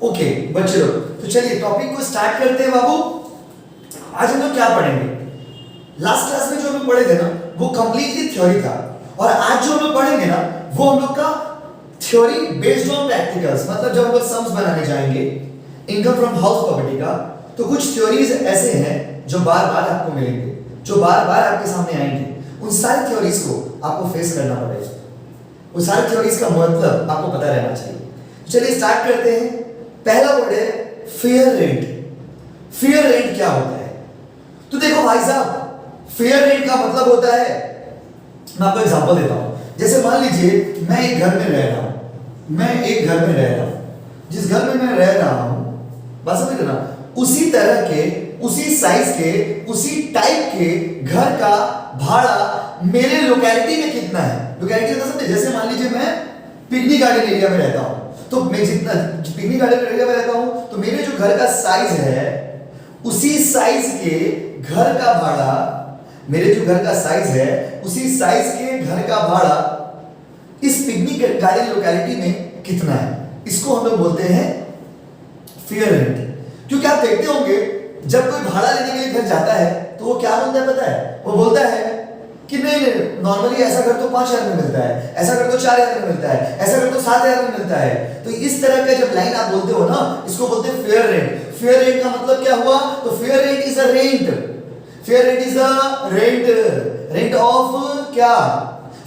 Okay बच्चे लोग, तो चलिए टॉपिक को स्टार्ट करते हैं बाबू। आज हम लोग क्या पढ़ेंगे? लास्ट क्लास में जो हम लोग पढ़े थे ना वो कंप्लीटली थ्योरी था, और आज जो हम लोग पढ़ेंगे ना वो हम लोग का थ्योरी बेस्ड ऑन प्रैक्टिकल्स। मतलब जब हम लोग सम्स बनाने जाएंगे इनकम फ्रॉम हाउस प्रॉपर्टी का, तो कुछ थ्योरीज ऐसे हैं जो बार बार आपको मिलेंगे, जो बार बार आपके सामने आएंगे। उन सारी थ्योरीज को आपको फेस करना पड़ेगा, उन सारी थ्योरीज का मतलब आपको पता रहना चाहिए। चलिए स्टार्ट करते हैं। पहला वर्ड है फेयर रेंट। फेयर रेंट क्या होता है? तो देखो भाई साहब, फेयर रेंट का मतलब होता है, मैं आपको एग्जांपल देता हूं। जैसे मान लीजिए मैं एक घर में रह रहा हूं, जिस घर में मैं रह रहा हूं, बात समझ रहे ना, उसी तरह के, उसी साइज के, उसी टाइप के घर का भाड़ा मेरे लोकेलिटी में कितना है। लोकेलिटी मतलब समझे? जैसे मान लीजिए मैं पिकनिक गार्डन एरिया में रहता हूं, तो मैं जितना पिकनिक गार्डन एरिया में रहता हूं, तो मेरे जो घर का साइज है उसी साइज के घर का भाड़ा, मेरे जो घर का साइज है उसी साइज के घर का भाड़ा इस पिकनिक गार्डन लोकेलिटी में कितना है, इसको हम लोग बोलते हैं फेयर रेंट। क्योंकि आप देखते होंगे जब कोई भाड़ा लेने के लिए घर जाता है तो वो क्या बोलता है पता है? वो बोलता है कि नहीं नॉर्मली ऐसा घर तो 5,000 में मिलता है, ऐसा घर तो 4,000 में मिलता है, ऐसा घर तो 7,000 में मिलता है। तो इस तरह का जब लाइन आप बोलते हो ना, इसको बोलते हैं फेयर रेंट। फेयर रेंट का मतलब क्या हुआ? तो fair rent is a rent, fair rent is a rent, rent of क्या?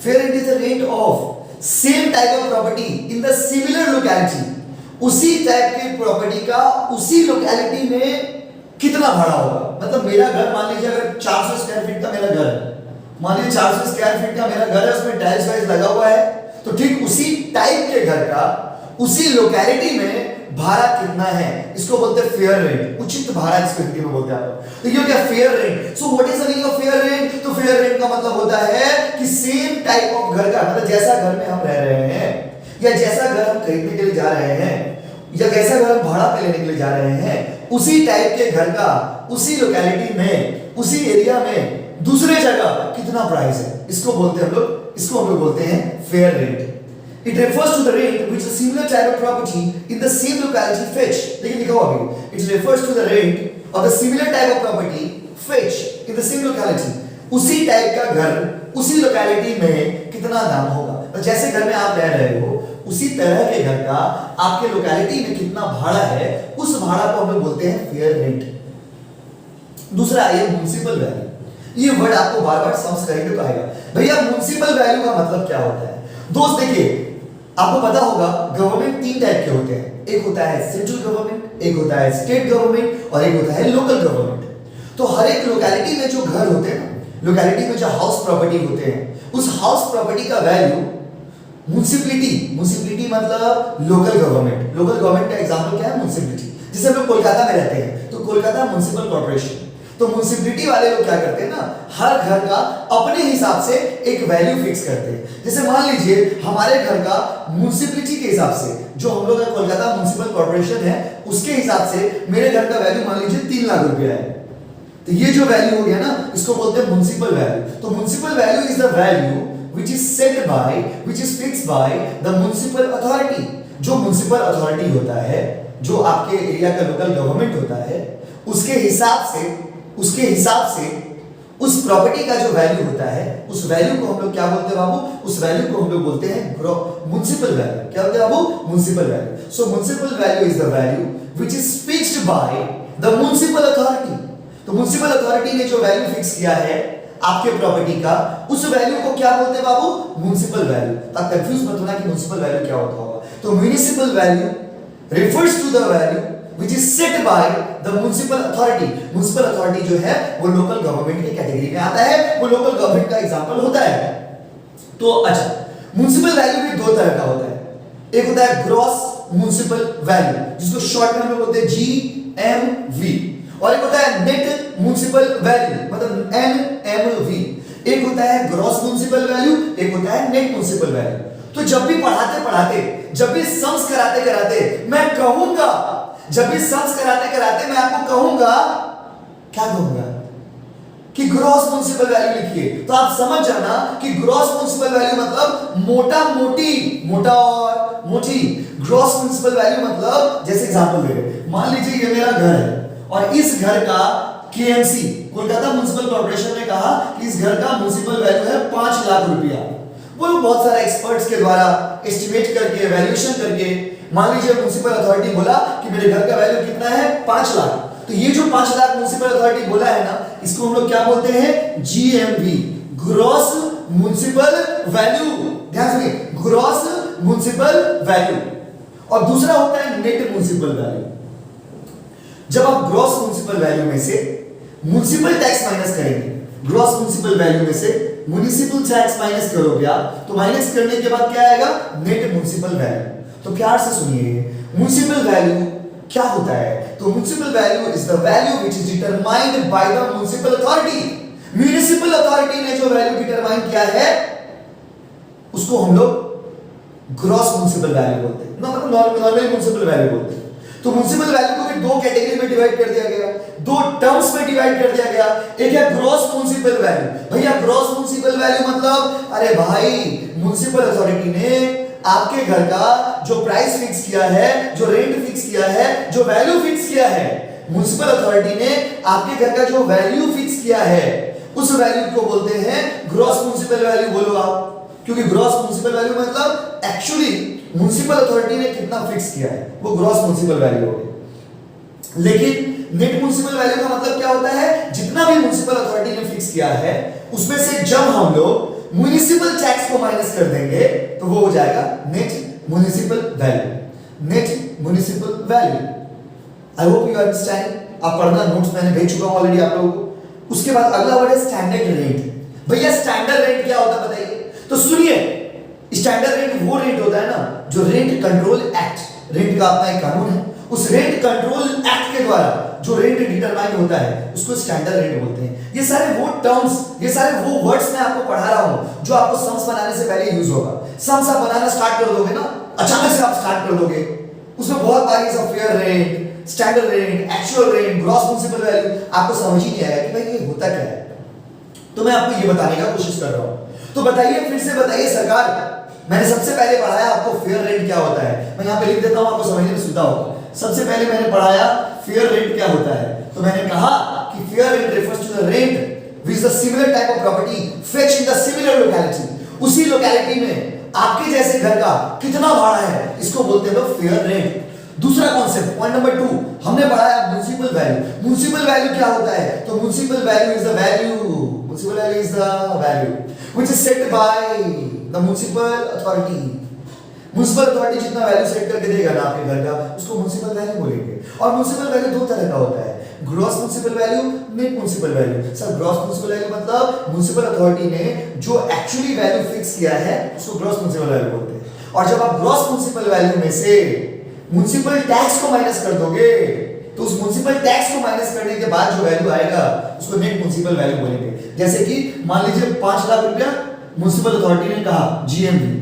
Fair rent is a rent of same type of property in the similar locality. उसी टाइप की property का उसी लोकेलिटी में कितना भाड़ा होगा। मतलब मेरा घर मान लीजिए अगर 400 स्क्वायर फीट का मेरा घर है, मान लीजिए 400 स्क्वायर फीट का मेरा घर है, उसमें टाइल्स वाइल्स लगा हुआ है, तो ठीक उसी टाइप के घर का उसी लोकेलिटी में भाड़ा कितना है, इसको बोलते हैं फेयर रेंट, उचित भाड़ा जिसको हिंदी में बोलते हैं आप। तो ये क्या fair rent? So what is the meaning of fair rent? तो फेयर रेंट का मतलब होता है कि सेम टाइप ऑफ घर का, मतलब जैसा घर में हम रह रहे हैं, या जैसा घर हम खरीदने के लिए जा रहे हैं, या कैसा घर हम भाड़ा पे लेने के लिए जा रहे हैं, उसी टाइप के घर का उसी लोकेलिटी में, उसी एरिया में दूसरे जगह कितना प्राइस है, इसको बोलते हैं हम लोग, इसको हम लोग बोलते हैं fair rent. It refers to the rent which a similar type of property in the same locality fetch. देखिए लिखा हुआ अभी, it refers to the rent of the similar type of property fetch in the same locality. उसी type का घर उसी locality में कितना दाम होगा। तो जैसे घर में आप रह रहे हो उसी तरह के घर का आपके लोकेलिटी में कितना भाड़ा है, उस भाड़ा को हम लोग बोलते हैं फेयर रेंट। दूसरा है म्युनिसिपल वैल्यू। ये वर्ड आपको बार बार समझ करेंगे तो आएगा। भैया म्युनिसिपल वैल्यू का मतलब क्या होता है? दोस्त देखिए, आपको पता होगा गवर्नमेंट 3 टाइप के होते हैं। एक होता है सेंट्रल गवर्नमेंट, एक होता है स्टेट गवर्नमेंट, और एक होता है लोकल गवर्नमेंट। तो हर एक लोकेलिटी में जो घर होते हैं ना, लोकेलिटी में जो हाउस प्रॉपर्टी होते हैं, उस हाउस प्रॉपर्टी का वैल्यू म्युनिसिपलिटी, म्युनिसिपलिटी मतलब लोकल गवर्नमेंट। लोकल गवर्नमेंट का एग्जांपल क्या है? म्युनिसिपलिटी। जैसे हम लोग कोलकाता में रहते हैं तो कोलकाता म्युनिसिपल कॉर्पोरेशन। तो म्युनिसिपलिटी वाले लोग क्या करते हैं ना, हर घर का अपने हिसाब से एक वैल्यू फिक्स करते हैं। जैसे मान लीजिए हमारे घर का म्युनिसिपलिटी के हिसाब से, जो हम लोग का कोलकाता म्युनिसिपल कॉर्पोरेशन है उसके हिसाब से मेरे घर का वैल्यू मान लीजिए 3 लाख रुपया है। तो ये जो वैल्यू हो गया ना, इसको बोलते हैं म्युनिसिपल वैल्यू। तो municipal value is the value which is set by, which is fixed by the municipal authority। जो म्युनिसिपल अथॉरिटी होता है, जो आपके एरिया का लोकल गवर्नमेंट होता है, उसके हिसाब से उस प्रॉपर्टी का जो वैल्यू होता है, उस वैल्यू को हम लोग क्या बोलते हैं बाबू? उस वैल्यू को हम लोग बोलते हैं म्युनिसिपल वैल्यू। क्या बोलते हैं बाबू? Municipal value. So municipal value is the value which is fixed by the municipal authority. तो म्युनिसिपल अथॉरिटी ने जो वैल्यू फिक्स किया है आपके प्रॉपर्टी का, उस वैल्यू को क्या बोलते हैं बाबू? Municipal value. आप कंफ्यूज मत होना कि म्युनिसिपल वैल्यू क्या होता होगा। तो municipal value refers to the value which is set by the municipal authority। Municipal authority जो है वो लोकल गवर्नमेंट की कैटेगरी में आता है, वो लोकल गवर्नमेंट का एग्जांपल होता है। तो अच्छा, म्युनिसिपल वैल्यू भी 2 तरह का होता है। एक होता है ग्रॉस म्युनिसिपल वैल्यू, जिसको शॉर्ट में हम लोग बोलते हैं GMV, और एक होता है नेट म्युनिसिपल वैल्यू, मतलब NMV। एक होता है ग्रॉस म्युनिसिपल वैल्यू, एक होता है नेट म्युनिसिपल वैल्यू। तो जब भी पढ़ाते, जब भी सम्स कराते मैं कहूंगा, जब भी सम्स कराते मैं आपको कहूंगा, क्या कहूंगा? कि ग्रॉस म्युनिसिपल वैल्यू लिखिए, तो आप समझ जाना कि ग्रॉस म्युनिसिपल वैल्यू मतलब मोटा मोटी, मोटा और मोटी। ग्रॉस म्युनिसिपल वैल्यू मतलब जैसे एग्जांपल दे रहे, मान लीजिए ये मेरा घर है और इस घर का केएमसी कोलकाता म्युनिसिपल कॉर्पोरेशन ने कहा कि इस घर का म्युनिसिपल वैल्यू है 5 लाख रुपया। वो लोग बहुत सारे एक्सपर्ट्स के द्वारा एस्टिमेट करके, वैल्यूएशन करके, मान लीजिए म्युनिसिपल अथॉरिटी बोला कि मेरे घर का वैल्यू कितना है 5 लाख, तो ये जो 5 लाख म्युनिसिपल अथॉरिटी बोला है ना, इसको हम लोग क्या बोलते हैं, जीएमवी, ग्रॉस म्युनिसिपल वैल्यू। ध्यान सुनिए, ग्रॉस म्युनिसिपल वैल्यू। और दूसरा होता है नेट म्युनिसिपल वैल्यू। जब आप ग्रॉस म्युनिसिपल वैल्यू में से म्युनिसिपल टैक्स माइनस करेंगे, ग्रॉस म्युनिसिपल वैल्यू में से म्युनिसिपल टैक्स माइनस करोगे आप, तो माइनस करने के बाद क्या आएगा, नेट म्युनिसिपल वैल्यू। तो प्यार से सुनिए, म्युनिसिपल वैल्यू क्या होता है, तो municipal value is the value which is determined by the municipal authority. Municipal authority ने जो वैल्यू डिटरमाइन किया है उसको हम लोग ग्रॉस म्युनिसिपल वैल्यू बोलते हैं, मतलब नॉर्मल म्युनिसिपल वैल्यू बोलते हैं। तो म्युनिसिपल वैल्यू को भी दो कैटेगरी में डिवाइड कर दिया गया, दो टर्म्स में डिवाइड कर दिया गया। एक है ग्रॉस म्युनिसिपल वैल्यू। भैया ग्रॉस म्युनिसिपल वैल्यू मतलब, अरे भाई म्युनिसिपल अथॉरिटी ने आपके घर का जो प्राइस फिक्स किया है, जो रेंट फिक्स किया है, जो वैल्यू फिक्स किया है, म्युनिसिपल अथॉरिटी ने आपके घर का जो वैल्यू फिक्स किया है, उस वैल्यू को बोलते हैं ग्रॉस म्युनिसिपल वैल्यू। बोलो आप, क्योंकि ग्रॉस म्युनिसिपल वैल्यू मतलब एक्चुअली म्युनिसिपल अथॉरिटी ने कितना फिक्स किया है, वो ग्रॉस म्युनिसिपल वैल्यू हो गई। लेकिन नेट म्युनिसिपल वैल्यू का मतलब क्या होता है, जितना भी म्युनिसिपल अथॉरिटी ने फिक्स किया है उसमें से जब हम लोग म्युनिसिपल टैक्स को माइनस कर देंगे तो वो हो जाएगा net municipal value. Net municipal value. I hope you understand. आप पढ़ना, नोट्स मैंने भेज चुका हूं ऑलरेडी आप लोगों को। उसके बाद अगला वर्ड है स्टैंडर्ड रेट। भैया स्टैंडर्ड रेट क्या होता है बताइए, तो सुनिए, स्टैंडर्ड रेट वो रेट होता है ना जो रेंट कंट्रोल एक्ट, रेंट का अपना एक कानून है, उस रेंट कंट्रोल एक्ट के द्वारा जो रेट डिटरमाइन होता है उसको स्टैंडर्ड रेट बोलते हैं। ये सारे वो टर्म्स, ये सारे वो वर्ड्स मैं आपको पढ़ा रहा हूं जो आपको सम्स बनाने से पहले यूज होगा। सम्स आप बनाना स्टार्ट कर दोगे ना, अचानक से आप स्टार्ट कर दोगे, उसमें बहुत बारी सब fair rate, standard rate, actual rate, gross municipal value, आपको समझ ही नहीं आएगा कि भाई ये होता क्या है। तो मैं आपको ये बताने का कोशिश कर रहा हूं। तो बताइए, फिर से बताइए सरकार, मैंने सबसे पहले पढ़ाया आपको फेयर रेट क्या होता है, मैं यहां पे लिख देता हूं आपको समझने में सुविधा होगा। सबसे पहले मैंने पढ़ाया फेयर रेट क्या होता है, तो मैंने कहा कि fair rate refers to the rent which the similar type of property fetched in the similar locality. उसी लोकैलिटी में आपके जैसे घर का कितना भाड़ा है, इसको बोलते हैं फेयर रेट। दूसरा कॉन्सेप्ट, पॉइंट नंबर 2, हमने पढ़ाया म्युनिसिपल वैल्यू। म्युनिसिपल वैल्यू क्या होता है, तो municipal value is the value, municipal value is the value which is set bye the municipal authority. Municipal authority जितना वैल्यू सेट करके देगा ना आपके घर का, उसको म्युनिसिपल वैल्यू बोलेंगे। और म्युनिसिपल वैल्यू दो तरह का होता है, gross municipal value, net municipal value. Sir gross municipal value मतलब म्युनिसिपल अथॉरिटी ने जो एक्चुअली वैल्यू फिक्स किया है उसको ग्रॉस म्युनिसिपल वैल्यू बोलते हैं। और जब आप ग्रॉस म्युनिसिपल वैल्यू में से म्युनिसिपल टैक्स को माइनस कर दोगे तो उस म्युनिसिपल टैक्स को माइनस करने के बाद जो वैल्यू आएगा उसको नेट म्युनिसिपल वैल्यू बोलेंगे। जैसे कि मान लीजिए 5 लाख रुपया म्युनिसिपल अथॉरिटी ने कहा जीएमवी,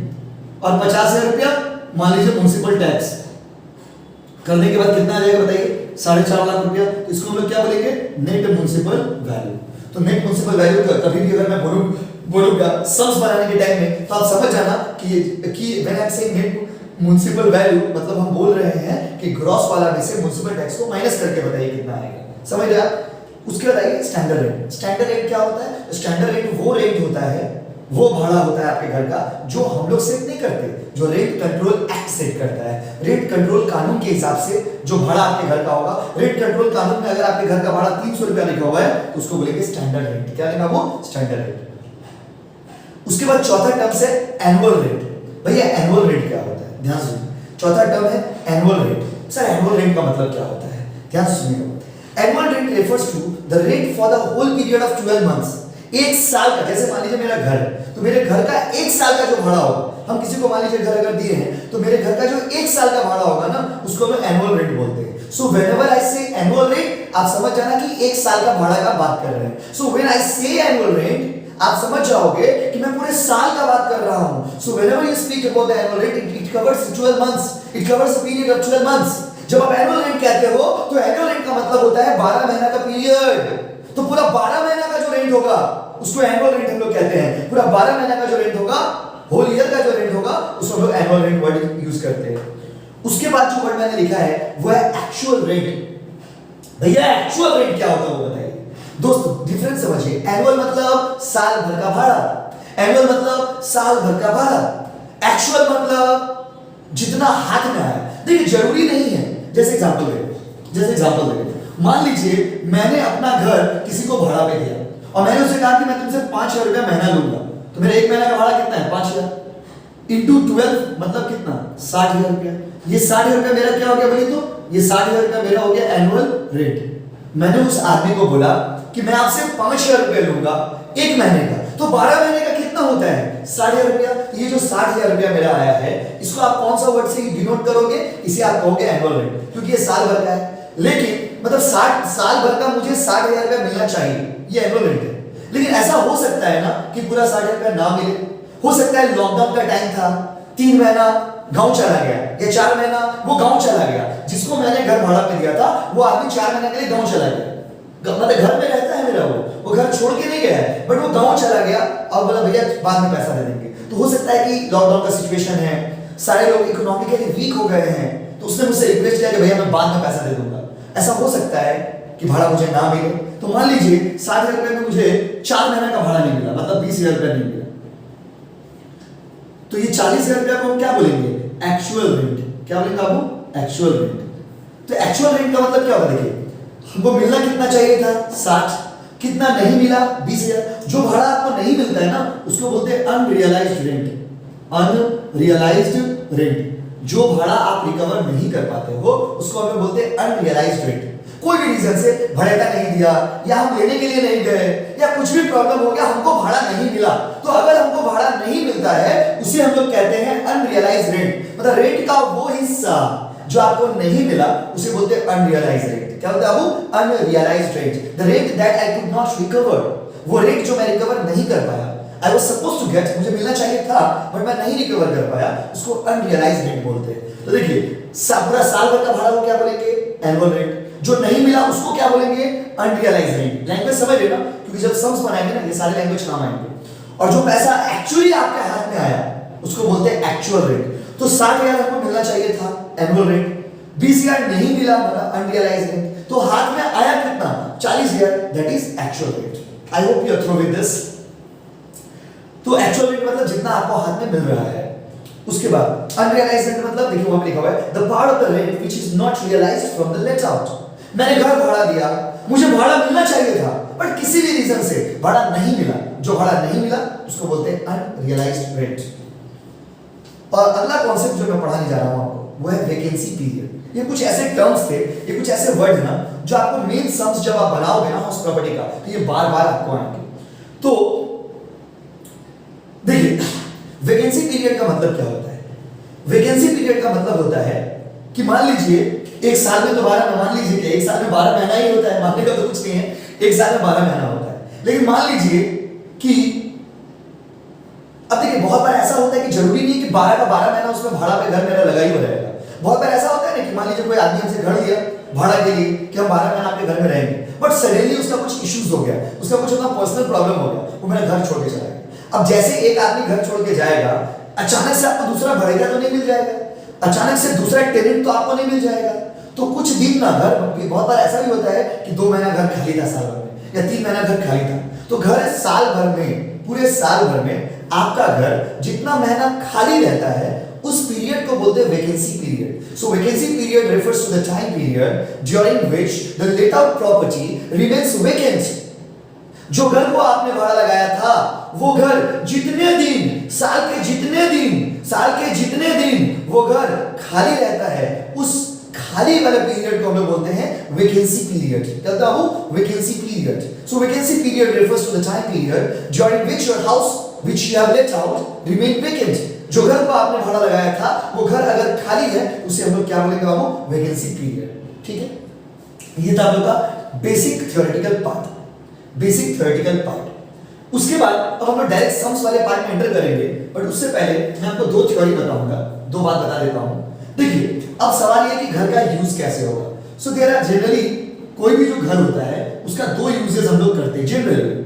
और 50,000 रुपया मान लीजिए म्युनिसिपल टैक्स करने के बाद कितना आ जाएगा बताइए, 4.5 लाख रुपया। तो इसको हम लोग क्या बोलेंगे, नेट म्युनिसिपल वैल्यू। तो नेट म्युनिसिपल वैल्यू का कभी भी अगर मैं बोलूंगा सम्स बनाने के टाइम में, तो आप समझ जाना कि व्हेन आई से नेट म्युनिसिपल वैल्यू मतलब हम बोल रहे हैं कि ग्रॉस वाला में से म्युनिसिपल टैक्स को माइनस करके बताइए कितना आएगा। समझ रहे आप। उसके बाद आइए स्टैंडर्ड रेट। स्टैंडर्ड रेट क्या होता है, स्टैंडर्ड रेट वो रेट होता है, वो भाड़ा होता है आपके घर का जो हम लोग सेट नहीं करते, जो रेंट कंट्रोल एक्ट सेट करता है। रेंट कंट्रोल कानून के हिसाब से जो भाड़ा आपके घर का होगा, रेंट कंट्रोल कानून में अगर आपके घर का भाड़ा 300 रुपया लिखा हुआ है तो उसको बोलेंगे स्टैंडर्ड रेट। क्या लिखा, वो स्टैंडर्ड रेट। उसके बाद चौथा टर्म है एनुअल रेट। भैया एनुअल रेट क्या होता है, ध्यान सुनिए। चौथा टर्म है annual rate. Sir annual rate का मतलब क्या होता है, ध्यान सुनिएगा। Annual rate refers to the rate for the whole period of 12 months. एक साल का, जैसे मान लीजिए मेरा घर है तो मेरे घर का एक साल का जो भाड़ा होगा, हम किसी को मान लीजिए घर अगर दिए हैं तो मेरे घर का जो एक साल का भाड़ा होगा ना उसको हम एनुअल रेट बोलते हैं। सो व्हेनेवर आई से एनुअल रेट, आप समझ जाना कि एक साल का भाड़ा का बात कर रहे हैं। सो व्हेन आई से एनुअल रेट, आप समझ जाओगे कि मैं पूरे साल का बात कर रहा हूं। So whenever you speak about the annual rate, it covers 12 months, it covers a period of 12 months. जब आप एनुअल रेट कहते हो तो एनुअल रेट का मतलब होता है 12 महीना का पीरियड। तो पूरा 12 महीना का जो रेंट होगा उसको एनुअल रेंट हम लोग कहते हैं। पूरा 12 महीना का जो रेंट होगा, होल ईयर का जो रेंट होगा, उसको हम लोग एनुअल रेंट वर्ड यूज करते हैं। उसके बाद जो वर्ड मैंने लिखा है वो है एक्चुअल रेंट। भैया एक्चुअल रेंट क्या होता है वो बताइए दोस्तों, डिफरेंस समझिए। एनुअल मतलब साल भर का भाड़ा, एनुअल मतलब साल भर का भाड़ा, एक्चुअल मतलब जितना हाथ में आया। देखिए जरूरी नहीं है, जैसे एग्जांपल देखो, मान लीजिए मैंने अपना घर किसी को भाड़ा पे दिया और मैंने उसे कहा कि मैं तुमसे 5,000 रुपया महीना लूंगा, तो मेरा एक महीना का भाड़ा कितना है? 5,000 इंटू 12 मतलब कितना? 60,000 रुपया। ये 60,000 रुपया मेरा क्या हो गया बोलिए तो? ये 60,000 रुपया मेरा हो गया एनुअल रेट। मैंने उस आदमी को बोला कि मैं आपसे 5,000 रुपया लूंगा एक महीने का, तो 12 महीने का कितना होता है? 60,000 रुपया। ये जो 60,000 रुपया मेरा आया है, इसको आप कौन सा वर्ड से डिनोट करोगे? इसे आप कहोगे एनुअल रेट, क्योंकि ये साल भर का है। लेकिन मतलब 60 साल भर का मुझे 60,000 रुपया मिलना चाहिए, ये एनुअल रेट है। लेकिन ऐसा हो सकता है ना कि पूरा 60,000 रुपया ना मिले। हो सकता है लॉकडाउन का टाइम था, 3 महीना गांव चला गया या 4 महीना वो गांव चला गया, जिसको मैंने घर भाड़ा पे दिया था वो आदमी 4 महीने के लिए गांव चला गया। मतलब घर में रहता है मेरा, वो घर छोड़ के नहीं गया है, बट वो गांव चला गया और बोला भैया बाद में पैसा दे देंगे। तो हो सकता है कि लॉकडाउन का सिचुएशन है, सारे लोग इकोनॉमिकली वीक हो गए हैं, तो उसने मुझसे रिक्वेस्ट किया कि भैया मैं बाद में पैसा दे दूंगा। ऐसा हो सकता है कि भाड़ा मुझे ना मिले। तो मान लीजिए 60,000 रुपए में मुझे 4 महीने का भाड़ा नहीं मिला, मतलब 20,000 रुपया नहीं मिला, तो ये 40,000 रुपया को हम क्या बोलेंगे? Actual rent. क्या बोलेंगे आपको? Actual rent. तो एक्चुअल रेंट का मतलब क्या होता है? देखिए हमको मिलना कितना चाहिए था? 60, कितना नहीं मिला? 20,000। जो भाड़ा आपको नहीं मिलता है ना, उसको बोलते हैं अनरियलाइज्ड रेंट। अनरियलाइज्ड रेंट, जो भाड़ा आप रिकवर नहीं कर पाते हो उसको हम बोलते हैं अनरियलाइज्ड रेंट। कोई भी रीजन से भड़ेटा नहीं दिया या हम लेने के लिए नहीं गए या कुछ भी प्रॉब्लम हो गया, हमको भाड़ा नहीं मिला, तो अगर हमको भाड़ा नहीं मिलता है उसे हम लोग कहते हैं अनरियलाइज्ड रेंट। मतलब रेंट का वो हिस्सा जो आपको नहीं मिला उसे बोलते हैं अनरियलाइज्ड रेंट। क्या बोलते हैं आप? Unrealised rent. The rent that I could not recover, वो रेंट जो मैं रिकवर नहीं कर पाया, I was supposed to get, मुझे मिलना चाहिए था बट मैं नहीं रिकवर कर पाया, उसको अनरियलाइज्ड रेंट बोलते हैं। तो देखिए पूरा साल भर का भाड़ा को क्या बोलेंगे? Annual rent. जो नहीं मिला उसको क्या बोलेंगे? Unrealised rent. लैंग्वेज समझ लेना, क्योंकि जब सम्स बनाएंगे ना ये सारे लैंग्वेज काम आएंगे। और जो पैसा एक्चुअली आपके हाथ में आया उसको बोलते हैं एक्चुअल रेंट। तो 60,000 हमको मिलना चाहिए था, एनुअल रेंट। 20,000 नहीं मिला, मतलब अनरियलाइज्ड रेंट। तो हाथ में आया कितना? 40,000, that is actual rent. I hope you are through with this. तो एक्चुअल रेंट मतलब जितना आपको हाथ में मिल रहा है। उसके बाद अनरियलाइज्ड रेंट मतलब देखिए वहां पे लिखा हुआ है the part of the rent which is not realised from the let out. मैंने घर भाड़ा दिया, मुझे भाड़ा मिलना चाहिए था बट किसी भी रीजन से भाड़ा नहीं मिला। जो भाड़ा नहीं मिला उसको बोलते हैं अनरियलाइज्ड रेंट। और अगला कॉन्सेप्ट जो मैं पढ़ाने जा रहा हूं आपको वो है वैकेंसी पीरियड। ये कुछ ऐसे टर्म्स थे, ये कुछ ऐसे वर्ड है ना जो आपको मेन सम्स जब आप बनाओगे ना हाउस प्रॉपर्टी का, तो ये बार-बार आपको आएंगे। तो देखिए वैकेंसी पीरियड का मतलब क्या होता है? वैकेंसी पीरियड का मतलब होता है कि मान लीजिए एक साल में तो 12, मान लीजिए कि एक साल में 12 महीना ही होता है, मानने का तो कुछ नहीं है, एक साल में 12 महीना होता है। लेकिन मान लीजिए कि अब देखिए बहुत बार ऐसा होता है कि जरूरी नहीं कि 12 का 12 महीना उसमें भाड़ा पे घर मेरा लगा ही हो रहेगा। बहुत बार ऐसा होता है ना कि मान लीजिए कोई आदमी हमसे घर लिया भाड़ा के लिए कि हम 12 महीना आपके घर में रहेंगे, बट सडनली उसका कुछ इश्यूज हो गया, उसका कुछ अपना पर्सनल प्रॉब्लम हो गया, वो मेरा घर छोड़ के चला गया। अब जैसे एक आदमी घर छोड़ के जाएगा, अचानक से आपको दूसरा भड़ेगा तो नहीं मिल जाएगा, अचानक से दूसरा टेनेंट तो आपको नहीं मिल जाएगा। तो कुछ दिन ना घर, बहुत बार ऐसा भी होता है कि 2 महीना घर खाली था साल भर में, या 3 महीना घर खाली था। तो घर साल भर में, पूरे साल भर में आपका घर जितना महीना खाली रहता है उस पीरियड को बोलते हैं vacancy period. So vacancy period refers to the time period during which the let out property remains vacant. जो घर को आपने भाड़ा लगाया था वो घर जितने दिन, साल के जितने दिन वो घर खाली रहता है, उस खाली वाले पीरियड को हम लोग बोलते हैं वैकेंसी पीरियड। क्या होता है वो? Vacancy period. So vacancy period refers to the time period during which your house which you have let out remain vacant। जो घर को आपने भाड़ा लगाया था वो घर अगर खाली है उसे हम लोग क्या बोलेंगे बाबू? Vacancy period. ठीक है, ये था आप लोग का बेसिक थ्योरेटिकल पार्ट। उसके बाद अब हम लोग डायरेक्ट सम्स वाले पार्ट में एंटर करेंगे, बट उससे पहले मैं आपको 2 थ्योरी बताऊंगा, 2 बात बता देता हूं। देखिए अब सवाल ये कि घर का यूज कैसे होगा। सो देयर आर जनरली कोई भी जो घर होता है उसका दो यूजेस हम लोग करते हैं जनरली।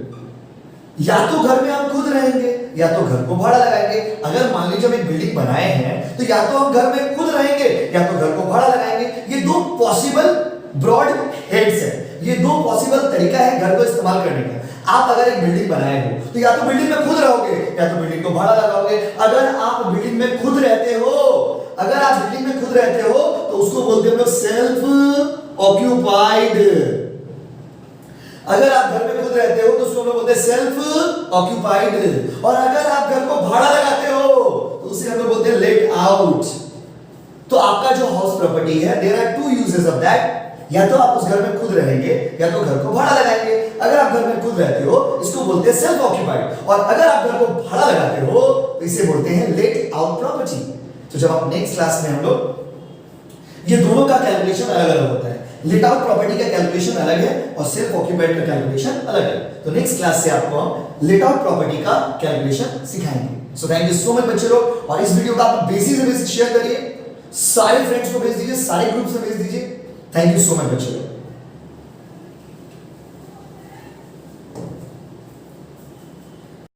या तो घर में हम खुद रहेंगे या तो घर को भाड़ा लगाएंगे। अगर मान लीजिए हम एक बिल्डिंग बनाए हैं तो या तो हम घर में खुद रहेंगे या तो घर को भाड़ा लगाएंगे। ये दो पॉसिबल ब्रॉड हेड्स है, ये दो पॉसिबल तरीका है घर को इस्तेमाल करने का। आप अगर एक बिल्डिंग बनाए हो तो या तो बिल्डिंग में खुद रहोगे या तो बिल्डिंग को भाड़ा लगाओगे। अगर आप बिल्डिंग में खुद रहते हो, अगर आप बिल्डिंग में खुद रहते हो तो उसको बोलते हैं हम लोग सेल्फ ऑक्यूपाइड। अगर आप घर में खुद रहते हो तो उसको हम लोग बोलते हैं सेल्फ ऑक्यूपाइड। और अगर आप घर को भाड़ा लगाते हो तो उसे हम लोग बोलते हैं लेट आउट। तो आपका जो हाउस प्रॉपर्टी है, there are two uses of that. या तो आप उस घर में खुद रहेंगे या तो घर को भाड़ा लगाएंगे। अगर आप घर में खुद रहते हो इसको बोलते हैं सेल्फ ऑक्यूपाइड, और अगर आप घर को भाड़ा लगाते हो तो इसे बोलते हैं लेट आउट प्रॉपर्टी। तो जब आप नेक्स्ट क्लास में हम लोग ये दोनों का कैलकुलेशन अलग अलग होता है। लेट आउट प्रॉपर्टी का कैलकुलेशन अलग है और सेल्फ ऑक्यूपाइड का कैलकुलेशन अलग है। तो नेक्स्ट क्लास से आपको हम लेट आउट प्रॉपर्टी का कैलकुलेशन सिखाएंगे। So thank you so much बच्चे लोग, और इस वीडियो को आप बेसिक से बेसिक शेयर करिए, सारे फ्रेंड्स को भेज दीजिए, सारे ग्रुप्स में भेज दीजिए। थैंक यू सो मच बच्चे लोग।